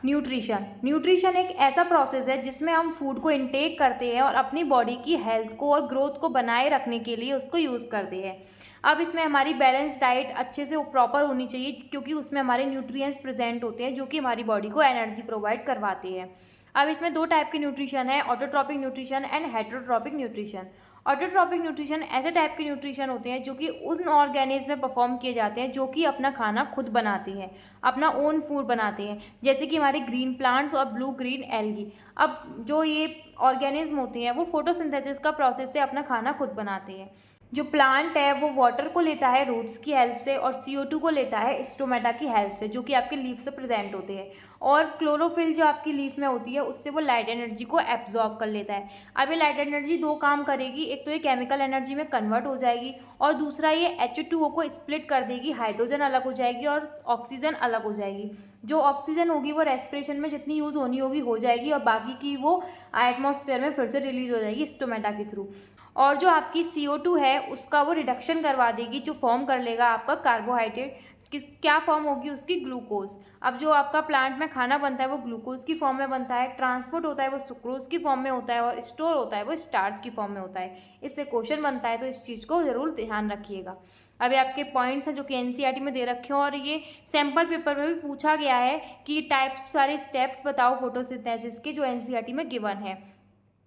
Nutrition nutrition एक ऐसा process है जिसमें हम फूड को इनटेक करते हैं और अपनी बॉडी की हेल्थ को और ग्रोथ को बनाए रखने के लिए उसको यूज़ करते हैं। अब इसमें हमारी बैलेंस डाइट अच्छे से प्रॉपर होनी चाहिए, क्योंकि उसमें हमारे न्यूट्रिएंट्स प्रेजेंट होते हैं जो कि हमारी बॉडी को एनर्जी प्रोवाइड करवाते हैं। अब इसमें दो टाइप के न्यूट्रिशन है, autotrophic nutrition and heterotrophic nutrition. Autotrophic nutrition ऐसे टाइप के न्यूट्रिशन होते हैं जो कि उन ऑर्गेनिज्म में परफॉर्म किए जाते हैं जो कि अपना खाना खुद बनाते हैं, अपना ओन फूड बनाते हैं, जैसे कि हमारे ग्रीन प्लांट्स और ब्लू ग्रीन एल्गी। अब जो ये ऑर्गेनिज्म होते हैं वो फोटोसिंथेसिस का प्रोसेस से अपना खाना खुद बनाते हैं। जो प्लांट है वो वाटर को लेता है रूट्स की हेल्प से, और CO2 को लेता है स्टोमेटा की हेल्प से, जो कि आपके लीफ से प्रेजेंट होते हैं। और क्लोरोफिल जो आपकी लीफ में होती है उससे वो लाइट एनर्जी को एब्जॉर्ब कर लेता है। अब ये लाइट एनर्जी दो काम करेगी, एक तो ये केमिकल एनर्जी में कन्वर्ट हो जाएगी, और दूसरा ये H2O को स्प्लिट कर देगी, हाइड्रोजन अलग हो जाएगी और ऑक्सीजन अलग हो जाएगी। जो ऑक्सीजन होगी वो रेस्पिरेशन में जितनी यूज़ होनी होगी हो जाएगी, और बाकी की वो एटमॉस्फेयर में फिर से रिलीज हो जाएगी स्टोमेटा के थ्रू। और जो आपकी CO2 है उसका वो रिडक्शन करवा देगी, जो फॉर्म कर लेगा आपका कार्बोहाइड्रेट। क्या फॉर्म होगी उसकी? ग्लूकोज। अब जो आपका प्लांट में खाना बनता है वो ग्लूकोज की फॉर्म में बनता है, ट्रांसपोर्ट होता है वो सुक्रोज की फॉर्म में होता है, और स्टोर होता है वो स्टार्च की फॉर्म में होता है। इससे क्वेश्चन बनता है, तो इस चीज़ को ज़रूर ध्यान रखिएगा। अभी आपके पॉइंट्स हैं जो कि NCERT में दे रखे हैं, और ये सैम्पल पेपर में भी पूछा गया है कि टाइप्स सारे स्टेप्स बताओ फोटोसिंथेसिस के, जो NCERT में गिवन है।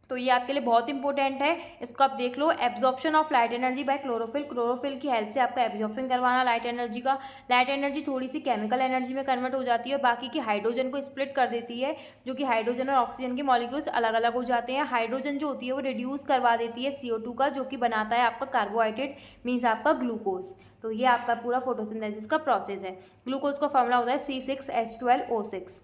तो ये आपके लिए बहुत इंपॉर्टेंट है, इसको आप देख लो। Absorption of light energy by chlorophyll, chlorophyll की हेल्प से आपका एब्जॉर्प्शन करवाना लाइट एनर्जी का। लाइट एनर्जी थोड़ी सी केमिकल एनर्जी में कन्वर्ट हो जाती है और बाकी की हाइड्रोजन को स्प्लिट कर देती है, जो कि हाइड्रोजन और ऑक्सीजन के मॉलिक्यूल्स अलग अलग हो जाते हैं। हाइड्रोजन जो होती है वो रिड्यूस करवा देती है CO2 का, जो कि बनाता है आपका कार्बोहाइड्रेट, मीन्स आपका ग्लूकोज। तो ये आपका पूरा फोटोसिंथेसिस का प्रोसेस है। ग्लूकोज का फॉर्मूला होता है C6H12O6।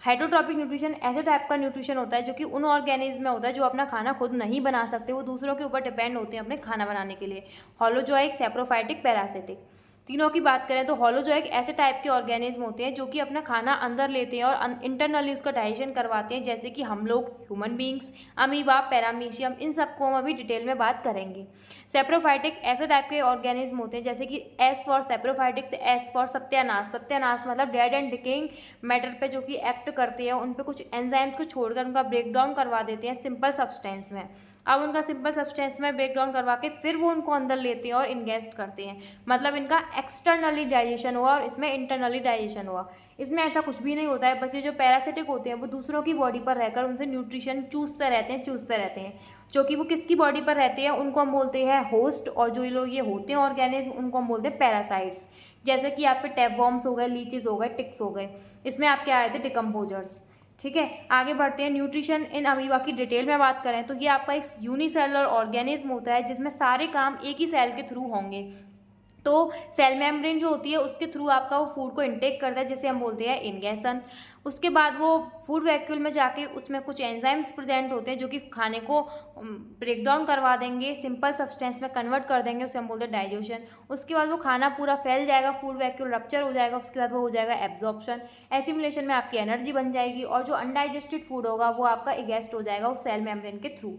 हेटेरोट्रॉपिक न्यूट्रिशन ऐसे टाइप का न्यूट्रिशन होता है जो कि उन ऑर्गेनिज्म में होता है जो अपना खाना खुद नहीं बना सकते, वो दूसरों के ऊपर डिपेंड होते हैं अपने खाना बनाने के लिए। Holozoic, saprophytic, parasitic. तीनों की बात करें तो होलोजोइक ऐसे टाइप के ऑर्गेनिज्म होते हैं जो कि अपना खाना अंदर लेते हैं और इंटरनली उसका डाइजेशन करवाते हैं, जैसे कि हम लोग, ह्यूमन बींग्स, अमीबा, पैरामीशियम, इन सबको हम अभी डिटेल में बात करेंगे। सैप्रोफाइटिक ऐसे टाइप के ऑर्गेनिज्म होते हैं जैसे कि S फॉर सैप्रोफाइटिक से S फॉर सत्यानाश। सत्यानाश मतलब डेड एंड डिकेइंग मैटर पे जो कि एक्ट करते हैं, उन पे कुछ एंजाइम्स को छोड़कर उनका ब्रेक डाउन करवा देते हैं सिंपल सब्सटेंस में। अब उनका सिंपल सब्सटेंस में ब्रेक डाउन करवा के फिर वो उनको अंदर लेते हैं और इनगेस्ट करते हैं, मतलब इनका एक्सटर्नली डाइजेशन हुआ और इसमें इंटरनली डाइजेशन हुआ। इसमें ऐसा कुछ भी नहीं होता है, बस ये जो पैरासिटिक होते हैं वो दूसरों की बॉडी पर रहकर उनसे न्यूट्रिशन चूसते रहते हैं। जो कि वो किसकी बॉडी पर रहते हैं उनको हम बोलते हैं होस्ट, और जो लोग ये होते हैं ऑर्गेनिज्म उनको हम बोलते हैं पैरासाइट्स। जैसे कि आपके टैपवॉर्म्स हो गए, लीचेस हो गए, टिक्स हो गए, इसमें आपके आए थे डिकम्पोजर्स। ठीक है, आगे बढ़ते हैं। न्यूट्रिशन इन अमीबा की डिटेल में बात करें तो ये आपका एक यूनिसेलुलर ऑर्गेनिज्म होता है जिसमें सारे काम एक ही सेल के थ्रू होंगे। तो सेल मेम्ब्रेन जो होती है उसके थ्रू आपका वो फूड को इनटेक करता है, जिसे हम बोलते हैं इनगेशन। उसके बाद वो फूड वैक्यूल में जाके उसमें कुछ एंजाइम्स प्रेजेंट होते हैं जो कि खाने को ब्रेक डाउन करवा देंगे, सिंपल सब्सटेंस में कन्वर्ट कर देंगे, उसे हम बोलते हैं डाइजेशन। उसके बाद वो खाना पूरा फैल जाएगा, फूड वैक्यूल रप्चर हो जाएगा, उसके बाद वो हो जाएगा एब्जॉर्प्शन। एसिमुलेशन में आपकी एनर्जी बन जाएगी, और जो अनडाइजेस्टेड फूड होगा वो आपका इगेस्ट हो जाएगा उस सेल मेम्ब्रेन के थ्रू।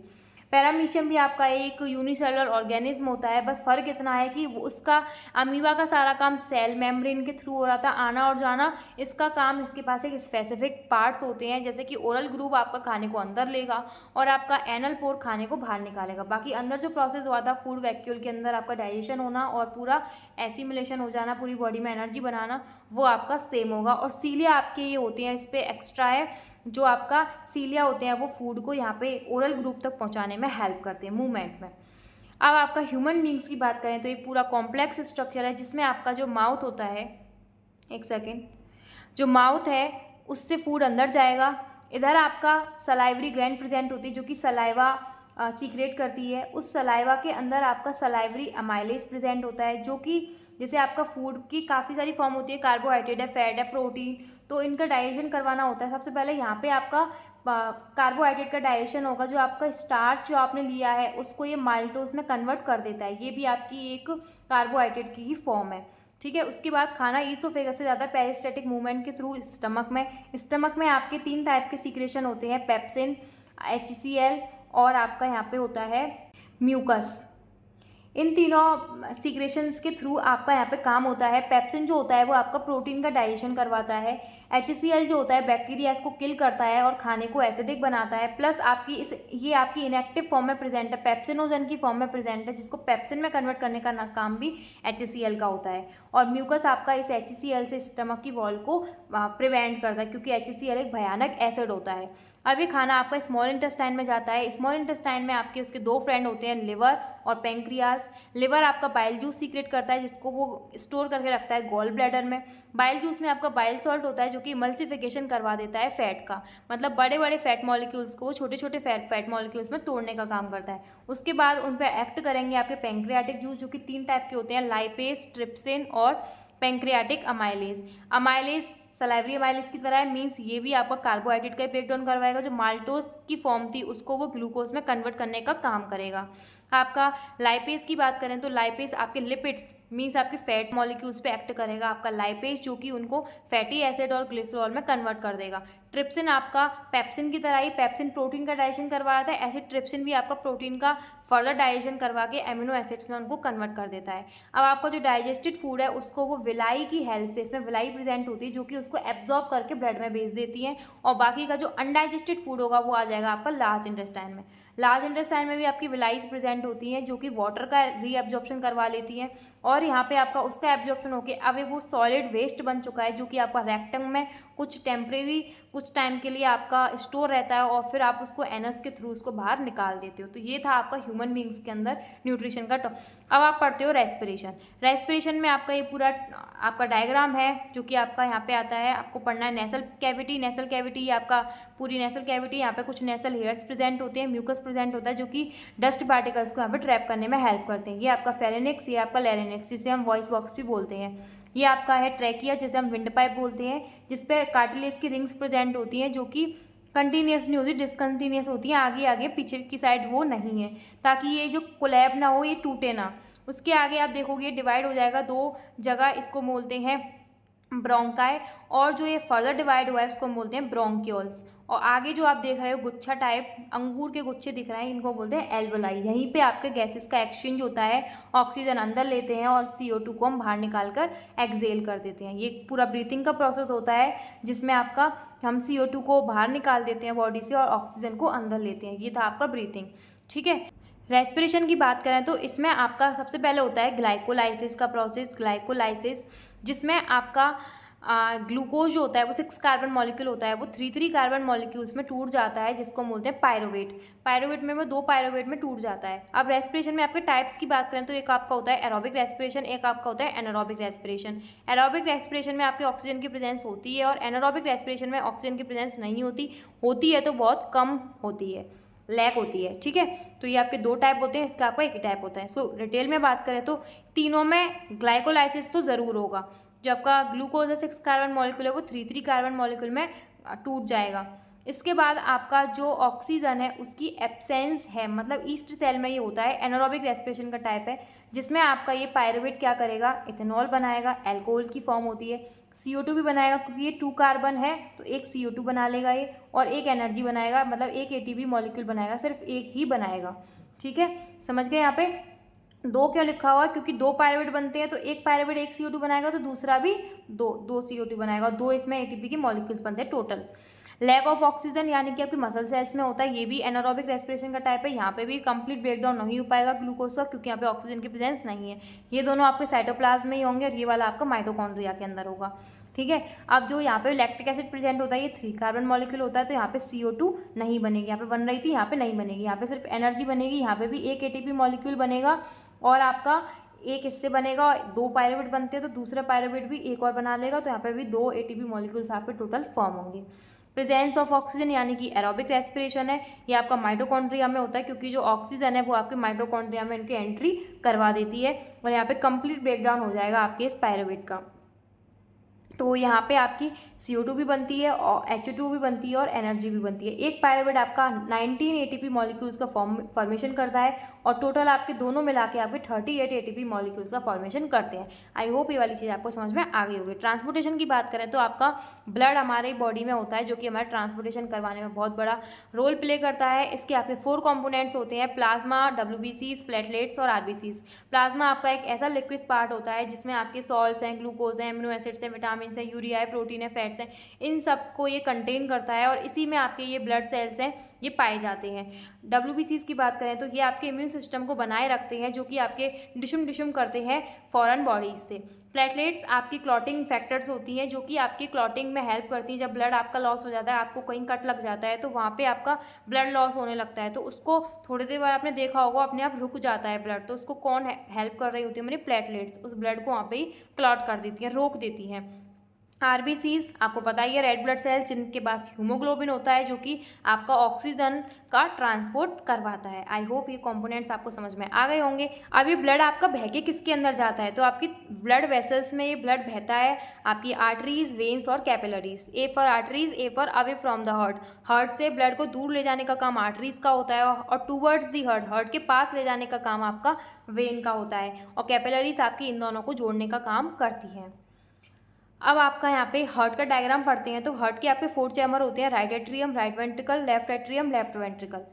पैरामीशियम भी आपका एक यूनिसेलुलर ऑर्गेनिज्म होता है, बस फर्क इतना है कि उसका अमीबा का सारा काम सेल मेम्ब्रेन के थ्रू हो रहा था, आना और जाना। इसका काम, इसके पास एक स्पेसिफिक पार्ट्स होते हैं, जैसे कि ओरल ग्रुप आपका खाने को अंदर लेगा और आपका एनल पोर खाने को बाहर निकालेगा। बाकी अंदर जो प्रोसेस हुआ था फूड वैक्यूल के अंदर आपका डाइजेशन होना और पूरा एसिमुलेशन हो जाना, पूरी बॉडी में एनर्जी बनाना, वो आपका सेम होगा। और सीलिया आपके ये होते हैं, इस पर एक्स्ट्रा है, जो आपका सीलिया होते हैं वो फूड को यहाँ पे ओरल ग्रुप तक पहुँचाने में हेल्प करते हैं मूवमेंट में। अब आपका ह्यूमन बींग्स की बात करें तो एक पूरा कॉम्प्लेक्स स्ट्रक्चर है जिसमें आपका जो माउथ होता है, एक सेकेंड, जो माउथ है उससे फूड अंदर जाएगा। इधर आपका सलाइवरी ग्लैंड प्रेजेंट होती है जो कि सलाइवा सीक्रेट करती है। उस सलाइवा के अंदर आपका सलाइवरी अमाइलेज प्रेजेंट होता है, जो कि जैसे आपका फूड की काफ़ी सारी फॉर्म होती है, कार्बोहाइड्रेट है, फैट है, प्रोटीन, तो इनका डाइजेशन करवाना होता है। सबसे पहले यहाँ पे आपका कार्बोहाइड्रेट का डाइजेशन होगा, जो आपका स्टार्च जो आपने लिया है उसको ये माल्टोज में कन्वर्ट कर देता है, ये भी आपकी एक कार्बोहाइड्रेट की ही फॉर्म है। ठीक है, उसके बाद खाना ईसोफेगस से ज़्यादा पेरिस्टेटिक मूवमेंट के थ्रू स्टमक में आपके 3 टाइप के सीक्रेशन होते हैं, पेप्सिन, HCl, और आपका यहाँ पे होता है म्यूकस। इन तीनों सीक्रेशंस के थ्रू आपका यहाँ पे काम होता है। पेप्सिन जो होता है वो आपका प्रोटीन का डाइजेशन करवाता है। HCl जो होता है बैक्टीरियाज को किल करता है और खाने को एसिडिक बनाता है। प्लस आपकी ये आपकी इनएक्टिव फॉर्म में प्रेजेंट है, पेप्सिनोजन की फॉर्म में प्रेजेंट है, जिसको पेप्सिन में कन्वर्ट करने का काम भी HCl का होता है। और म्यूकस आपका इस HCl से स्टमक की वॉल को प्रिवेंट करता है, क्योंकि HCl एक भयानक एसिड होता है। अब ये खाना आपका स्मॉल इंटेस्टाइन में जाता है। स्मॉल इंटेस्टाइन में आपके उसके दो फ्रेंड होते हैं, लिवर और पेंक्रियाज। लिवर आपका बाइल जूस सीक्रेट करता है, जिसको वो स्टोर करके रखता है गॉल ब्लैडर में। बाइल जूस में आपका बाइल सॉल्ट होता है, जो कि इमल्सिफिकेशन करवा देता है फैट का, मतलब बड़े बड़े फैट मॉलिक्यूल्स को छोटे छोटे फैट मॉलिक्यूल्स में तोड़ने का काम करता है। उसके बाद उन पर एक्ट करेंगे आपके पेंक्रियाटिक जूस, जो कि 3 टाइप के होते हैं, लाइपेज, ट्रिप्सिन और pancreatic amylase. Amylase salivary amylase की तरह है, मीन्स ये भी आपका कार्बोहाइड्रेट का ब्रेक डाउन करवाएगा। जो माल्टोज की फॉर्म थी उसको वो ग्लूकोज में कन्वर्ट करने का काम करेगा। आपका लाइपेज की बात करें तो लाइपेज आपके लिपिड्स मीन्स आपके फैट मॉलिक्यूल्स पे एक्ट करेगा। आपका लाइपेज जो कि उनको फैटी एसिड और ग्लिसरॉल में कन्वर्ट कर देगा। ट्रिप्सिन आपका पेप्सिन की तरह ही, पेप्सिन प्रोटीन का डाइजेशन करवाता है, ऐसे ट्रिप्सिन भी आपका प्रोटीन का फर्दर डाइजेशन करवा के एमिनो एसिड्स में उनको कन्वर्ट कर देता है। अब आपका जो डाइजेस्टेड फूड है उसको वो विलाई की हेल्प से, इसमें विलाई प्रेजेंट होती है जो कि उसको एब्जॉर्ब करके ब्लड में भेज देती है, और बाकी का जो अनडाइजेस्टेड फूड होगा वो आ जाएगा आपका लार्ज इंटेस्टाइन में। लार्ज इंटेस्टाइन में भी आपकी विलाइज प्रेजेंट होती हैं जो कि वाटर का रीअब्जॉर्प्शन करवा लेती हैं, और यहाँ पे आपका उसका एब्जॉर्प्शन होकर अब वो सॉलिड वेस्ट बन चुका है, जो कि आपका रेक्टम में कुछ टेम्परेरी कुछ टाइम के लिए आपका स्टोर रहता है, और फिर आप उसको एनस के थ्रू उसको बाहर निकाल देते हो। तो ये था आपका ह्यूमन बींग्स के अंदर न्यूट्रिशन का अब आप पढ़ते हो रेस्पिरेशन। रेस्पिरेशन में आपका ये पूरा आपका डायग्राम है जो कि आपका यहाँ पे आता है, आपको पढ़ना है नेसल कैविटी। नेसल कैविटी आपका पूरी नेसल कैविटी, यहाँ पे कुछ नेसल हेयर्स प्रेजेंट होते हैं, म्यूकस प्रेजेंट होता है जो कि डस्ट पार्टिकल्स को यहाँ पे ट्रैप करने में हेल्प करते हैं। ये आपका फेरेनिक्स, ये आपका लैरिंक्स जिसे हम वॉइस बॉक्स भी बोलते हैं। ये आपका है ट्रैकिया जिसे हम विंड पाइप बोलते हैं, जिसपे कार्टिलेज की रिंग्स प्रेजेंट होती हैं जो कि कंटिन्यूस नहीं होती, डिसकंटिन्यूस होती हैं, आगे आगे पीछे की साइड वो नहीं है, ताकि ये जो कोलैब ना हो, ये टूटे ना। उसके आगे आप देखोगे डिवाइड हो जाएगा 2 जगह, इसको बोलते हैं ब्रोंकाई, और जो ये फर्दर डिवाइड हुआ है उसको हम बोलते हैं ब्रोंक्यूल्स। और आगे जो आप देख रहे हो गुच्छा टाइप अंगूर के गुच्छे दिख रहे हैं, इनको बोलते हैं एल्वेलाई। यहीं पे आपके गैसेस का एक्सचेंज होता है, ऑक्सीजन अंदर लेते हैं और CO2 को हम बाहर निकाल कर एक्सेल कर देते हैं। ये पूरा ब्रीथिंग का प्रोसेस होता है जिसमें आपका हम CO2 को बाहर निकाल देते हैं बॉडी से और ऑक्सीजन को अंदर लेते हैं। ये था आपका ब्रीथिंग, ठीक है। रेस्पिरेशन की बात करें तो इसमें आपका सबसे पहले होता है ग्लाइकोलाइसिस का प्रोसेस, ग्लाइकोलाइसिस, जिसमें आपका ग्लूकोज जो होता है वो 6 कार्बन मॉलिक्यूल होता है, वो 3 कार्बन मॉलिक्यूल्स में टूट जाता है, जिसको हम बोलते हैं पायरोवेट। पायरोवेट में वो 2 पायरोवेट में टूट जाता है। अब रेस्पिरेशन में आपके टाइप्स की बात करें तो एक आपका होता है एरोबिक रेस्पिरेशन, एक आपका होता है एनारोबिक रेस्पिरेशन। एरोबिक रेस्पिरेशन में आपकी ऑक्सीजन की प्रेजेंस होती है, और एनारोबिक रेस्पिरेशन में ऑक्सीजन की प्रेजेंस नहीं होती है तो बहुत कम होती है, लैक होती है, ठीक है। तो ये आपके 2 टाइप होते हैं, इसका आपका एक ही टाइप होता है। सो डिटेल में बात करें तो तीनों में ग्लाइकोलाइसिस तो ज़रूर होगा। जो आपका ग्लूकोज है 6 कार्बन मॉलिक्यूल है वो 3 कार्बन मॉलिक्यूल में टूट जाएगा। इसके बाद आपका जो ऑक्सीजन है उसकी एब्सेंस है, मतलब ईस्ट सेल में ये होता है, एनारोबिक रेस्पिरेशन का टाइप है, जिसमें आपका ये पायरुवेट क्या करेगा, इथेनॉल बनाएगा, अल्कोहल की फॉर्म होती है, CO2 भी बनाएगा क्योंकि ये 2 कार्बन है तो एक CO2 बना लेगा ये, और एक एनर्जी बनाएगा, मतलब एक ATP मॉलिक्यूल बनाएगा, सिर्फ एक ही बनाएगा, ठीक है। समझ गए। यहाँ पे 2 क्यों लिखा हुआ है, क्योंकि 2 पायरुवेट बनते हैं तो एक पायरुवेट एक CO2 बनाएगा तो दूसरा भी 2 CO2 बनाएगा, 2 इसमें ATP की मॉलिक्यूल्स बनते हैं टोटल। लैक ऑफ ऑक्सीजन यानी कि आपकी मसल सेल्स में होता है, ये भी एनारोबिक रेस्पिरेशन का टाइप है। यहाँ पे भी कंप्लीट ब्रेकडाउन नहीं हो पाएगा ग्लूकोज का, क्योंकि यहाँ पे ऑक्सीजन की प्रेजेंस नहीं है। ये दोनों आपके साइटोप्लाज्म में ही होंगे और ये वाला आपका माइटोकॉन्ड्रिया के अंदर होगा, ठीक है। अब जो यहाँ पे लैक्टिक एसिड प्रेजेंट होता है ये 3 कार्बन मॉलिक्यूल होता है, तो यहाँ पे CO2 नहीं बनेगी, यहाँ पे बन रही थी, यहाँ पे नहीं बनेगी, यहाँ पे सिर्फ एनर्जी बनेगी। यहाँ पे भी एक ATP मॉलिक्यूल बनेगा और आपका एक इससे बनेगा, 2 पायरुवेट बनते हैं तो दूसरा पायरुवेट भी एक और बना लेगा, तो यहाँ पे भी 2 ATP मॉलिक्यूल्स आपके टोटल फॉर्म होंगे। प्रेजेंस ऑफ ऑक्सीजन यानी कि एरोबिक रेस्पिरेशन है, ये आपका माइटोकॉन्ड्रिया में होता है, क्योंकि जो ऑक्सीजन है वो आपके माइटोकॉन्ड्रिया में इनकी एंट्री करवा देती है, और यहाँ पे कंप्लीट ब्रेकडाउन हो जाएगा आपके इस पायरुवेट का। तो यहाँ पे आपकी CO2 भी बनती है और H2 भी बनती है और एनर्जी भी बनती है। एक पायरुवेट आपका 19 ATP मॉलिक्यूल्स का फॉर्मेशन करता है और टोटल आपके दोनों मिला के आपके 38 ATP मॉलिक्यूल्स का फॉर्मेशन करते हैं। आई होप ये वाली चीज़ आपको समझ में आ गई होगी। ट्रांसपोर्टेशन की बात करें तो आपका ब्लड हमारे बॉडी में होता है, जो कि हमारा ट्रांसपोर्टेशन करवाने में बहुत बड़ा रोल प्ले करता है। इसके आपके 4 कॉम्पोनेंट्स होते हैं, प्लाज्मा, WBCs, प्लेटलेट्स और RBCs। प्लाज्मा आपका एक ऐसा लिक्विड पार्ट होता है जिसमें आपके सॉल्ट्स हैं, ग्लूकोज हैं, एमिनो एसिड्स हैं, विटामिन है, यूरिया है, प्रोटीन है, फैट्स हैं, इन सबको ये कंटेन करता है और इसी में आपके ये ब्लड सेल्स हैं ये पाए जाते हैं। WBCs की बात करें तो ये आपके इम्यून सिस्टम को बनाए रखते हैं, जो कि आपके डिशुम करते हैं फॉरेन बॉडीज से। प्लेटलेट्स आपकी क्लॉटिंग फैक्टर्स होती हैं, जो कि आपकी क्लॉटिंग में हेल्प करती हैं। जब ब्लड आपका लॉस हो जाता है, आपको कहीं कट लग जाता है तो वहाँ पे आपका ब्लड लॉस होने लगता है, तो उसको थोड़ी देर बाद आपने देखा होगा अपने आप रुक जाता है ब्लड, तो उसको कौन हेल्प कर रही होती है? हमारी प्लेटलेट्स उस ब्लड को वहाँ पे ही क्लॉट कर देती हैं, रोक देती हैं। RBCs आपको पता ही है, रेड ब्लड सेल्स, जिनके पास हीमोग्लोबिन होता है, जो कि आपका ऑक्सीजन का ट्रांसपोर्ट करवाता है। आई होप ये कंपोनेंट्स आपको समझ में आ गए होंगे। अब ये ब्लड आपका बह के किसके अंदर जाता है? तो आपकी ब्लड वेसल्स में ये ब्लड बहता है, आपकी आर्टरीज, वेन्स और capillaries. A for arteries, A for away from the heart. Heart से ब्लड को दूर ले जाने का काम आर्टरीज का होता है और टूवर्ड्स दी हार्ट, हार्ट के पास ले जाने का काम आपका वेन का होता है और कैपिलरीज आपकी इन दोनों को जोड़ने का काम करती हैं। अब आपका यहाँ पे हार्ट का डायग्राम पढ़ते हैं तो हार्ट के आपके 4 चैम्बर होते हैं, right atrium, right ventricle, left atrium, left ventricle.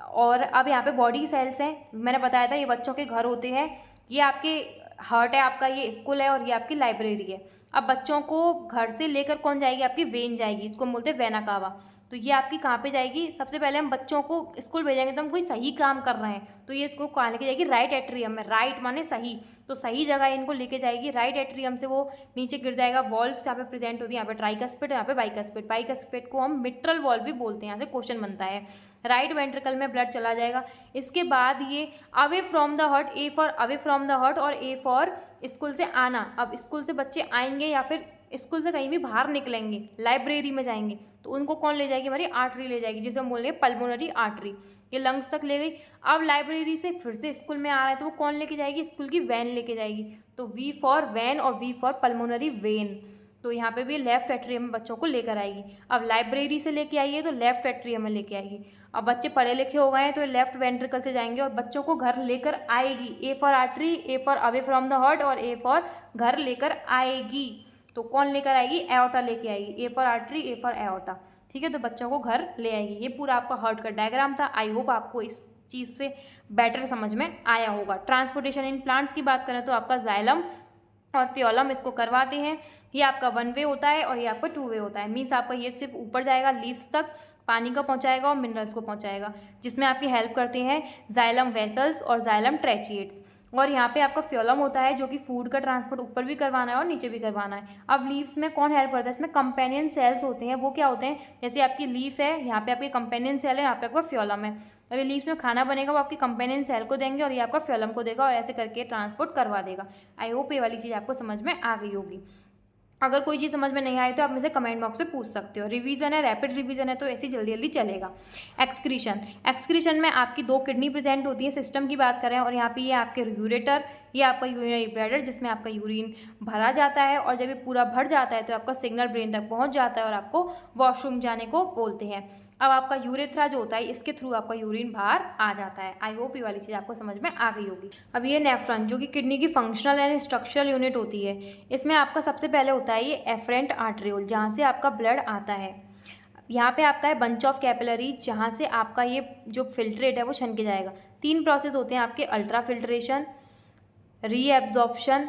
और अब यहाँ पे बॉडी सेल्स हैं, मैंने बताया था ये बच्चों के घर होते हैं। ये आपके हार्ट है आपका, ये स्कूल है और ये आपकी लाइब्रेरी है। अब बच्चों को घर से लेकर कौन जाएगी? आपकी वेन जाएगी, इसको हम बोलते हैं वेना कावा। तो ये आपकी कहाँ पे जाएगी? सबसे पहले हम बच्चों को स्कूल भेजेंगे तो हम कोई सही काम कर रहे हैं, तो ये इसको कहाँ लेके जाएगी? राइट एट्रियम में। राइट माने सही, तो सही जगह इनको लेके जाएगी। राइट एट्रियम से वो नीचे गिर जाएगा। वॉल्व्स यहाँ पे प्रेजेंट होती है, यहाँ पे ट्राइकस्पिड, यहाँ पे बाइकस्पिड। बाइकस्पिड को हम मिट्रल वॉल्व भी बोलते हैं, यहाँ से क्वेश्चन बनता है। राइट वेंट्रिकल में ब्लड चला जाएगा। इसके बाद ये away from the heart, A for away from the heart और A फॉर स्कूल से आना। अब स्कूल से बच्चे आएंगे या फिर स्कूल से कहीं भी बाहर निकलेंगे, लाइब्रेरी में जाएंगे, तो उनको कौन ले जाएगी? हमारी आर्टरी ले जाएगी, जिसे हम बोल रहे हैं पल्मोनरी आर्टरी। ये लंग्स तक ले गई। अब लाइब्रेरी से फिर से स्कूल में आ रहा है तो वो कौन लेके जाएगी? स्कूल की वैन लेके जाएगी। तो V फॉर वैन और V फॉर पल्मोनरी वेन। तो यहाँ पे भी लेफ्ट एट्रियम में बच्चों को लेकर आएगी। अब लाइब्रेरी से लेके आइए तो लेफ्ट एट्रियम में लेके आएगी। अब बच्चे पढ़े लिखे हो गए हैं तो लेफ्ट वेंट्रिकल से जाएंगे और बच्चों को घर लेकर आएगी। A for artery, A for away from the heart और A फॉर घर लेकर आएगी। तो कौन लेकर आएगी? एओर्टा लेके आएगी। A for artery, A for aorta. ठीक है, तो बच्चों को घर ले आएगी। ये पूरा आपका हार्ट का डायग्राम था। आई होप आपको इस चीज़ से बेटर समझ में आया होगा। ट्रांसपोर्टेशन इन प्लांट्स की बात करें तो आपका जाइलम और फ्योलम इसको करवाते हैं। ये आपका 1 वे होता है और ये आपका 2 वे होता है। मीन्स आपका ये सिर्फ ऊपर जाएगा लीव्स तक, पानी का पहुंचाएगा और मिनरल्स को पहुंचाएगा, जिसमें आपकी हेल्प करते हैं जाइलम वेसल्स और जाइलम ट्रैचिएट्स। और यहाँ पे आपका फ्योलम होता है, जो कि फूड का ट्रांसपोर्ट ऊपर भी करवाना है और नीचे भी करवाना है। अब लीव्स में कौन हेल्प करता है? इसमें कंपेनियन सेल्स होते हैं। वो क्या होते हैं? जैसे आपकी लीफ है, यहाँ पे आपके कंपेनियन सेल है, यहाँ पे आपका फ्योलम है। अब ये लीव्स में खाना बनेगा वो आपके कंपेनियन सेल को देंगे और ये आपका फ्योलम को देगा और ऐसे करके ट्रांसपोर्ट करवा देगा। आई होप ये वाली चीज़ आपको समझ में आ गई होगी। अगर कोई चीज़ समझ में नहीं आई तो आप मुझे कमेंट बॉक्स में पूछ सकते हो। रिवीजन है, रैपिड रिवीजन है, तो ऐसी जल्दी जल्दी चलेगा। एक्सक्रीशन में आपकी 2 किडनी प्रेजेंट होती है। सिस्टम की बात करें और यहाँ पे ये आपके यूरेटर, ये आपका यूरिनरी ब्लैडर, जिसमें आपका यूरिन भरा जाता है और जब ये पूरा भर जाता है तो आपका सिग्नल ब्रेन तक पहुँच जाता है और आपको वॉशरूम जाने को बोलते हैं। अब आपका यूरेथ्रा जो होता है, इसके थ्रू आपका यूरिन बाहर आ जाता है। आई होप ये वाली चीज़ आपको समझ में आ गई होगी। अब ये नेफ्रॉन, जो कि किडनी की फंक्शनल एंड स्ट्रक्चरल यूनिट होती है, इसमें आपका सबसे पहले होता है ये एफरेंट आर्टरियोल, जहाँ से आपका ब्लड आता है। यहाँ पे आपका है बंच ऑफ कैपिलरी, जहाँ से आपका ये जो फिल्ट्रेट है वो छन के जाएगा। 3 प्रोसेस होते हैं आपके, अल्ट्रा फिल्ट्रेशन, रीएब्जॉर्प्शन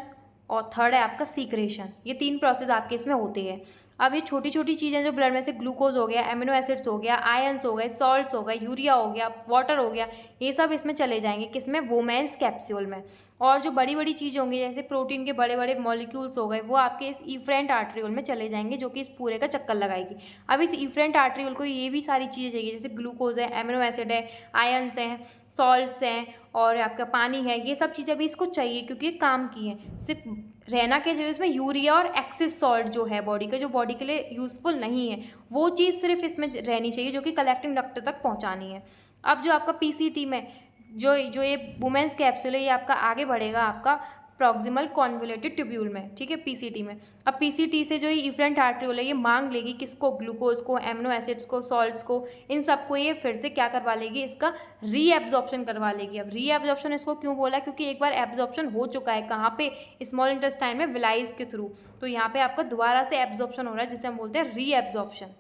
और थर्ड है आपका सीक्रेशन। ये 3 प्रोसेस आपके इसमें होते हैं। अब ये छोटी छोटी चीज़ें जो ब्लड में से ग्लूकोज हो गया, एमिनो एसिड्स हो गया, आयंस हो गए, सॉल्ट्स हो गए, यूरिया हो गया, वाटर हो गया, ये सब इसमें चले जाएंगे। किसमें? वोमेन्स कैप्सूल में। और जो बड़ी बड़ी चीज़ें होंगी, जैसे प्रोटीन के बड़े बड़े मॉलिक्यूल्स हो गए, वो आपके इस इफरेंट आर्टरियोल में चले जाएंगे, जो कि इस पूरे का चक्कर लगाएगी। अब इस इफरेंट आर्टरियोल को ये भी सारी चीज़ें चाहिए, जैसे ग्लूकोज है, एमिनो एसिड है, आयंस हैं, सॉल्ट्स हैं और आपका पानी है। ये सब चीज़ें भी इसको चाहिए क्योंकि ये काम की है। सिर्फ रहना क्या चाहिए इसमें? यूरिया और एक्सेस सॉल्ट जो है बॉडी का, जो बॉडी के लिए यूज़फुल नहीं है, वो चीज़ सिर्फ इसमें रहनी चाहिए, जो कि कलेक्टिंग डक्ट तक पहुंचानी है। अब जो आपका PCT में जो ये वुमेन्स कैप्सूल है, ये आपका आगे बढ़ेगा आपका प्रॉक्सिमल कॉन्वोल्यूटेड ट्यूब्यूल में, ठीक है, पीसीटी में। अब पीसीटी से जो ये इफरेंट आर्ट्रियोल है ये मांग लेगी किसको, ग्लूकोज को, एमिनो एसिड्स को, सॉल्ट्स को, इन सबको ये फिर से क्या करवा लेगी, इसका रीएब्जॉर्प्शन करवा लेगी। अब रीएब्जॉर्प्शन इसको क्यों बोला, क्योंकि एक बार एब्जॉर्प्शन हो चुका है कहाँ पे, स्मॉल इंटेस्टाइन में, विलाइज के थ्रू, तो यहाँ पे आपका दोबारा से एब्जॉर्प्शन हो रहा है जिसे हम बोलते हैं रीएब्जॉर्प्शन,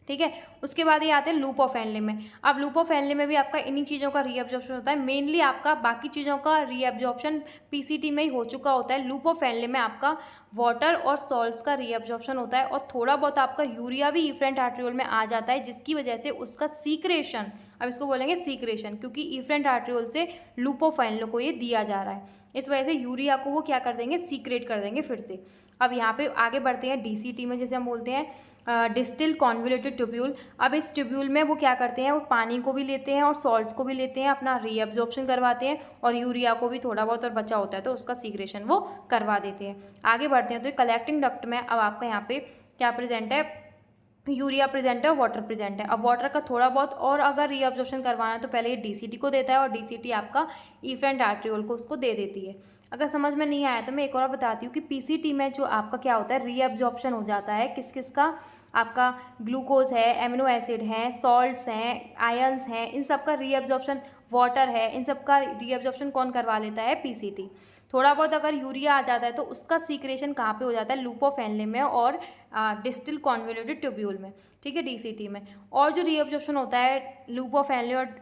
ठीक है। उसके बाद ये आते हैं लूप ऑफ हेनले में। अब लूप ऑफ हेनले में भी आपका इन्हीं चीज़ों का रीअब्जॉर्प्शन होता है, मेनली आपका बाकी चीज़ों का रीअब्जॉर्प्शन पीसीटी में ही हो चुका होता है। लूप ऑफ हेनले में आपका वाटर और सॉल्ट्स का रीअब्जॉर्प्शन होता है और थोड़ा बहुत आपका यूरिया भी इफरेंट आर्ट्रियोल में आ जाता है, जिसकी वजह से उसका सीक्रेशन, अब इसको बोलेंगे सीक्रेशन, क्योंकि इफरेंट आर्ट्रियोल से लूप ऑफ हेनले को ये दिया जा रहा है, इस वजह से यूरिया को वो क्या कर देंगे, सीक्रेट कर देंगे फिर से। अब यहाँ पे आगे बढ़ते हैं डीसीटी में, जैसे हम बोलते हैं डिस्टिल कॉन्वोल्यूटेड ट्यूब्यूल। अब इस ट्यूब्यूल में वो क्या करते हैं, वो पानी को भी लेते हैं और सॉल्ट्स को भी लेते हैं, अपना रीअब्जॉर्प्शन करवाते हैं और यूरिया को भी थोड़ा बहुत और बचा होता है तो उसका सीक्रेशन वो करवा देते हैं। आगे बढ़ते हैं तो कलेक्टिंग डक्ट में अब आपका यहाँ पे क्या प्रेजेंट है, यूरिया प्रेजेंट है और वाटर प्रेजेंट है। अब वाटर का थोड़ा बहुत और अगर रीअब्जॉर्प्शन करवाना है तो पहले ये डीसीटी को देता है और डीसीटी आपका इफरेंट आर्ट्रियोल को उसको दे देती है। अगर समझ में नहीं आया तो मैं एक और बताती हूँ कि पीसीटी में जो आपका क्या होता है, रीअब्जॉर्प्शन हो जाता है किस किस का, आपका ग्लूकोज है, एमिनो एसिड हैं, सॉल्ट्स हैं, आयंस हैं, इन सब का रीअब्जॉर्प्शन, वाटर है, इन सब का रीअब्जॉर्प्शन कौन करवा लेता है, पीसीटी। थोड़ा बहुत अगर यूरिया आ जाता है तो उसका सीक्रेशन कहाँ पे हो जाता है, लूप ऑफ हेनले में और डिस्टिल कॉन्वोल्यूटेड ट्यूब्यूल में, ठीक है, डीसीटी में। और जो रीअब्जॉर्प्शन होता है लूप ऑफ हेनले और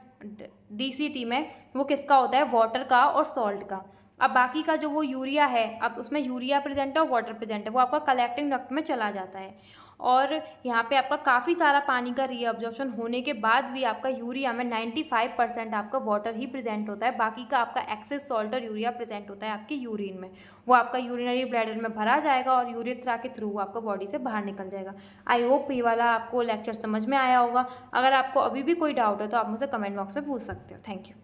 डीसीटी में वो किसका होता है, वाटर का और सॉल्ट का। अब बाकी का जो वो यूरिया है, अब उसमें यूरिया प्रेजेंट है और वाटर प्रेजेंट है, वो आपका कलेक्टिंग डक्ट में चला जाता है और यहाँ पे आपका काफ़ी सारा पानी का रीअब्जॉर्प्शन होने के बाद भी आपका यूरिया में 95% आपका वाटर ही प्रेजेंट होता है, बाकी का आपका एक्सेस सॉल्ट और यूरिया प्रेजेंट होता है आपके यूरिन में। वो आपका यूरिनरी ब्लैडर में भरा जाएगा और यूरेथ्रा के थ्रू आपका बॉडी से बाहर निकल जाएगा। आई होप ये वाला आपको लेक्चर समझ में आया होगा। अगर आपको अभी भी कोई डाउट है तो आप मुझसे कमेंट बॉक्स में पूछ सकते हो। Thank you.